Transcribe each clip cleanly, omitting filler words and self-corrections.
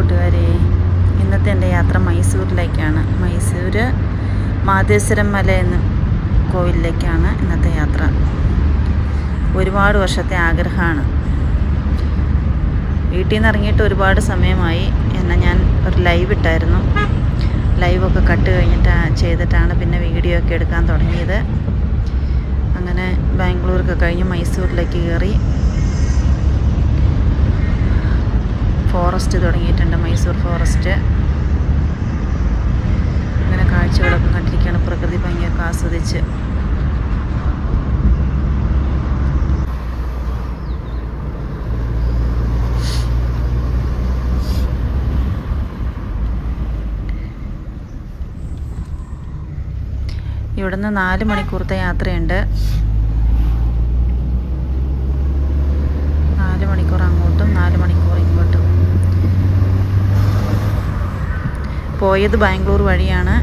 കൂട്ടുകാരെ, ഇന്നത്തെ എൻ്റെ യാത്ര മൈസൂരിലേക്കാണ്. മൈസൂർ മാതേശ്വരം മല എന്ന കോവിലിലേക്കാണ് ഇന്നത്തെ യാത്ര. ഒരുപാട് വർഷത്തെ ആഗ്രഹമാണ്. വീട്ടിൽ നിന്ന് ഇറങ്ങിയിട്ട് ഒരുപാട് സമയമായി. എന്നാൽ ഞാൻ ഒരു ലൈവ് ഇട്ടായിരുന്നു. ലൈവൊക്കെ കട്ട് ചെയ്തിട്ടാണ് പിന്നെ വീഡിയോ ഒക്കെ എടുക്കാൻ തുടങ്ങിയത്. അങ്ങനെ ബാംഗ്ലൂരൊക്കെ കഴിഞ്ഞ് മൈസൂരിലേക്ക് കയറി. ഫോറസ്റ്റ് തുടങ്ങിയിട്ടുണ്ട്, മൈസൂർ ഫോറസ്റ്റ്. അങ്ങനെ കാഴ്ചകളൊക്കെ കണ്ടിരിക്കുകയാണ്, പ്രകൃതി ഭംഗിയൊക്കെ ആസ്വദിച്ച്. ഇവിടുന്ന് 4 മണിക്കൂറത്തെ യാത്രയുണ്ട്. 4 മണിക്കൂർ അങ്ങോട്ടും 4 മണിക്കൂർ ഇങ്ങോട്ടും. പോയത് ബാംഗ്ലൂർ വഴിയാണ്.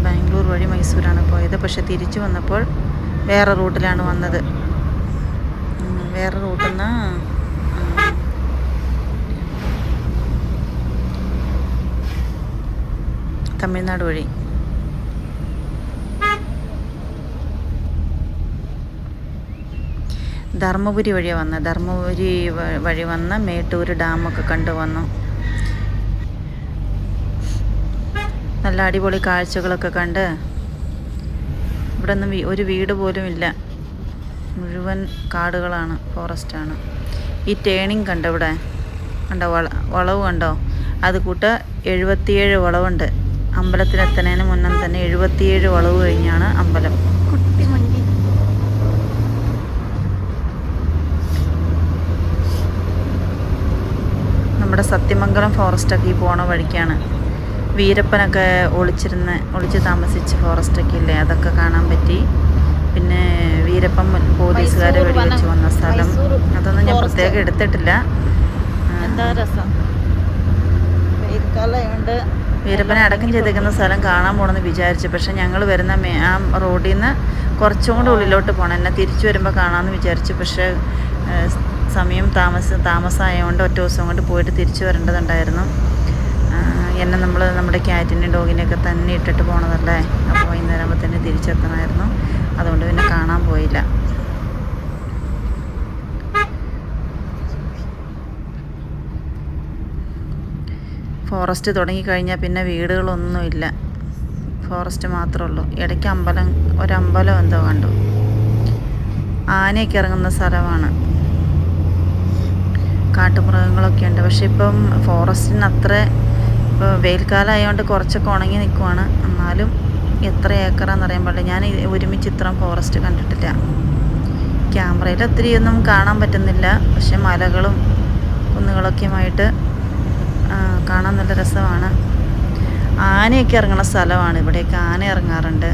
ബാംഗ്ലൂർ വഴി മൈസൂരാണ് പോയത്. പക്ഷെ തിരിച്ചു വന്നപ്പോൾ വേറെ റൂട്ടിലാണ് വന്നത്. വേറെ റൂട്ടിൽ നിന്ന് തമിഴ്നാട് വഴി. ധർമ്മപുരി വഴിയാണ് വന്നത്. ധർമ്മപുരി വഴി വന്ന് മേട്ടൂർ ഡാമൊക്കെ കണ്ടു വന്നു. നല്ല അടിപൊളി കാഴ്ചകളൊക്കെ കണ്ട്. ഇവിടെ ഒന്നും ഒരു വീട് പോലും ഇല്ല, മുഴുവൻ കാടുകളാണ്, ഫോറസ്റ്റാണ്. ഈ ടേണിങ് കണ്ടോ, ഇവിടെ കണ്ടോ, വളവ് കണ്ടോ? അത് കൂട്ട് 77 വളവുണ്ട്. അമ്പലത്തിലെത്തുന്നതിന് മുന്നേ തന്നെ 77 വളവ് കഴിഞ്ഞാണ് അമ്പലം. നമ്മുടെ സത്യമംഗലം ഫോറസ്റ്റൊക്കെ ഈ പോണ വഴിക്കാണ്. വീരപ്പനൊക്കെ ഒളിച്ച് താമസിച്ച് ഫോറസ്റ്റൊക്കെ ഇല്ലേ, അതൊക്കെ കാണാൻ പറ്റി. പിന്നെ വീരപ്പൻ പോലീസുകാരെ വെടിവെച്ച് വന്ന സ്ഥലം, അതൊന്നും ഞാൻ പ്രത്യേകം എടുത്തിട്ടില്ല. എന്താ രസം, വീരപ്പനെ അടക്കം ചെയ്തേക്കുന്ന സ്ഥലം കാണാൻ പോകണമെന്ന് വിചാരിച്ചു. പക്ഷെ ഞങ്ങൾ വരുന്ന ആ റോഡിൽ നിന്ന് കുറച്ചും കൂടെ ഉള്ളിലോട്ട് പോകണം. എന്നെ തിരിച്ചു വരുമ്പോൾ കാണാമെന്ന് വിചാരിച്ചു. പക്ഷേ സമയം താമസമായതുകൊണ്ട് ഒറ്റ ദിവസം കൊണ്ട് പോയിട്ട് തിരിച്ചു വരേണ്ടതുണ്ടായിരുന്നു. എന്നെ നമ്മുടെ ക്യാറ്റിനെയും ഡോഗിനെയൊക്കെ തന്നെ ഇട്ടിട്ട് പോണതല്ലേ. അപ്പോൾ വൈകുന്നേരം ആകുമ്പോൾ തന്നെ തിരിച്ചെത്തണമായിരുന്നു. അതുകൊണ്ട് പിന്നെ കാണാൻ പോയില്ല. ഫോറസ്റ്റ് തുടങ്ങിക്കഴിഞ്ഞാൽ പിന്നെ വീടുകളൊന്നുമില്ല, ഫോറസ്റ്റ് മാത്രമേ ഉള്ളൂ. ഇടയ്ക്ക് ഒരമ്പലം എന്തോ കണ്ടു. ആനയൊക്കെ ഇറങ്ങുന്ന സ്ഥലമാണ്. കാട്ടുമൃഗങ്ങളൊക്കെ ഉണ്ട്. പക്ഷെ ഇപ്പം ഫോറസ്റ്റിന് അത്ര, ഇപ്പോൾ വെയിൽക്കാലമായതുകൊണ്ട് കുറച്ചൊക്കെ ഉണങ്ങി നിൽക്കുവാണ്. എന്നാലും എത്ര ഏക്കറാന്ന് അറിയാൻ പാടില്ല. ഞാൻ ഒരുമിച്ച് ഇത്രയും ഫോറസ്റ്റ് കണ്ടിട്ടില്ല. ക്യാമറയിൽ ഒത്തിരി ഒന്നും കാണാൻ പറ്റുന്നില്ല. പക്ഷെ മലകളും കുന്നുകളൊക്കെയുമായിട്ട് കാണാൻ നല്ല രസമാണ്. ആനയൊക്കെ ഇറങ്ങുന്ന സ്ഥലമാണ്. ഇവിടെയൊക്കെ ആന ഇറങ്ങാറുണ്ട്.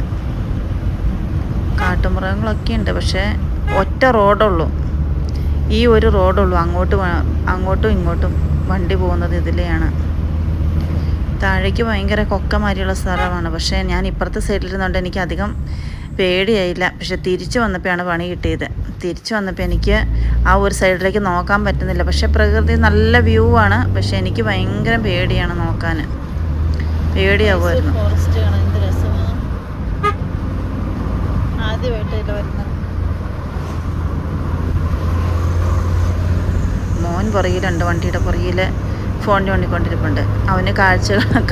കാട്ടുമൃഗങ്ങളൊക്കെ ഉണ്ട്. പക്ഷേ ഒറ്റ റോഡുള്ളൂ, ഈ ഒരു റോഡുള്ളൂ. അങ്ങോട്ടും ഇങ്ങോട്ടും വണ്ടി പോകുന്നത് ഇതിലെയാണ്. താഴേക്ക് ഭയങ്കര കൊക്കമാരിയുള്ള സ്ഥലമാണ്. പക്ഷേ ഞാൻ ഇപ്പുറത്തെ സൈഡിലിരുന്നുകൊണ്ട് എനിക്ക് അധികം പേടിയായില്ല. പക്ഷെ തിരിച്ചു വന്നപ്പോഴാണ് പണി കിട്ടിയത്. തിരിച്ചു വന്നപ്പോൾ എനിക്ക് ആ ഒരു സൈഡിലേക്ക് നോക്കാൻ പറ്റുന്നില്ല. പക്ഷെ പ്രകൃതി നല്ല വ്യൂ ആണ്. പക്ഷെ എനിക്ക് ഭയങ്കര പേടിയാണ്, നോക്കാൻ പേടിയാവുമായിരുന്നു. മോൻ പുറകിലുണ്ട്, വണ്ടിയുടെ പുറകിൽ ഫോൺ ചൂണ്ടിക്കൊണ്ടിരിപ്പുണ്ട്. അവന്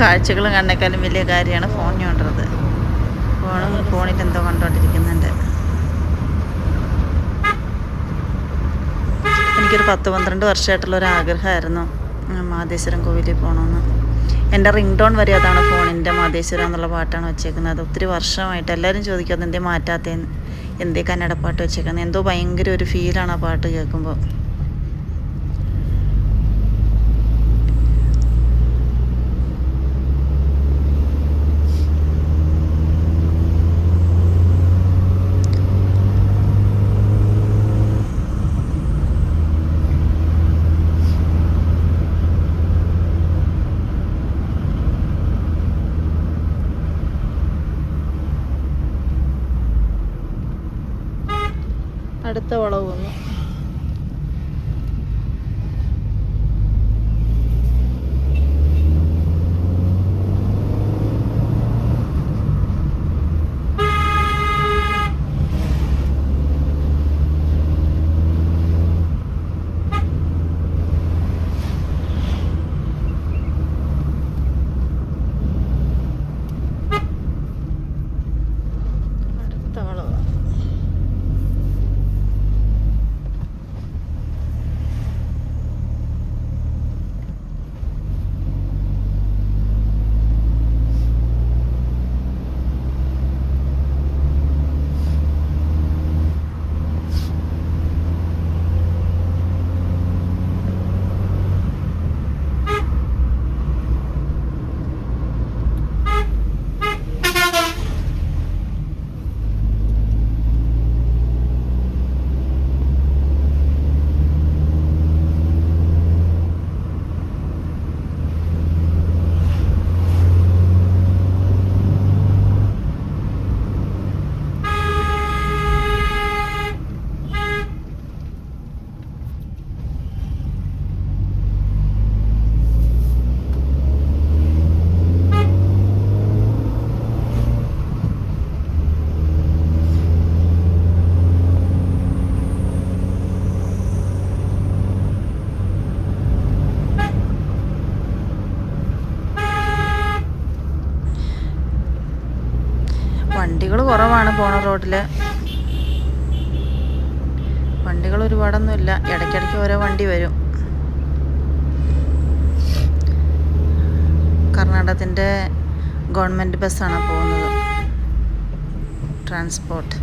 കാഴ്ചകൾ കണ്ടേക്കാളും വലിയ കാര്യമാണ് ഫോൺ ചൂണ്ടുന്നത്. ഫോണിൽ എന്തോ കണ്ടുകൊണ്ടിരിക്കുന്നുണ്ട്. എനിക്കൊരു 10-12 വർഷമായിട്ടുള്ളൊരു ആഗ്രഹമായിരുന്നു മാതേശ്വരം കോവിലിൽ പോകണമെന്ന്. എൻ്റെ റിംഗ് ടോൺ വരെ അതാണ്, ഫോണിൻ്റെ മാതേശ്വരം എന്നുള്ള പാട്ടാണ് വെച്ചേക്കുന്നത്. ഒത്തിരി വർഷമായിട്ട് എല്ലാവരും ചോദിക്കും അതെന്തേ മാറ്റാത്തതെന്ന്, എന്തേ കന്നഡ പാട്ട് വെച്ചേക്കുന്നത്. എന്തോ ഭയങ്കര ഒരു ഫീലാണ് ആ പാട്ട് കേൾക്കുമ്പോൾ. അടുത്ത വളവ് വന്നു. വണ്ടികൾ കുറവാണ് പോണ റോഡിൽ. വണ്ടികൾ ഒരുപാടൊന്നുമില്ല, ഇടയ്ക്കിടയ്ക്ക് ഓരോ വണ്ടി വരും. കർണാടകത്തിൻ്റെ ഗവൺമെൻറ് ബസ്സാണ് പോകുന്നത്, ട്രാൻസ്പോർട്ട്.